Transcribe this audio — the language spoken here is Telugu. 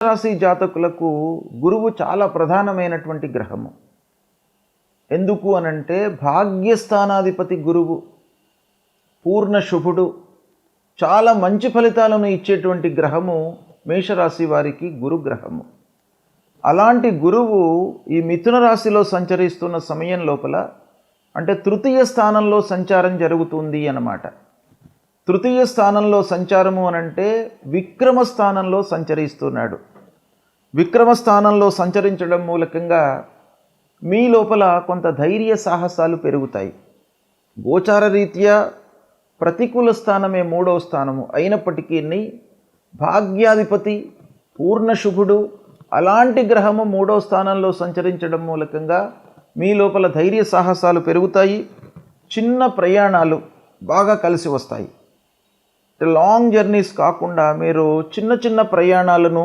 రాశి జాతకులకు గురువు చాలా ప్రధానమైనటువంటి గ్రహము. ఎందుకు అనంటే భాగ్యస్థానాధిపతి గురువు పూర్ణ శుభుడు, చాలా మంచి ఫలితాలను ఇచ్చేటువంటి గ్రహము మేషరాశి వారికి గురుగ్రహము. అలాంటి గురువు ఈ మిథున రాశిలో సంచరిస్తున్న సమయం లోపల అంటే తృతీయ స్థానంలో సంచారం జరుగుతుంది అన్నమాట. తృతీయ స్థానంలో సంచారము అనంటే విక్రమ స్థానంలో సంచరిస్తున్నాడు. విక్రమ స్థానంలో సంచరించడం మూలకంగా మీ లోపల కొంత ధైర్య సాహసాలు పెరుగుతాయి. గోచార రీత్యా ప్రతికూల స్థానమే మూడవ స్థానము అయినప్పటికీ భాగ్యాధిపతి పూర్ణ శుభుడు అలాంటి గ్రహము మూడవ స్థానంలో సంచరించడం మూలకంగా మీ లోపల ధైర్య సాహసాలు పెరుగుతాయి. చిన్న ప్రయాణాలు బాగా కలిసి వస్తాయి. లాంగ్ జర్నీస్ కాకుండా మీరు చిన్న చిన్న ప్రయాణాలను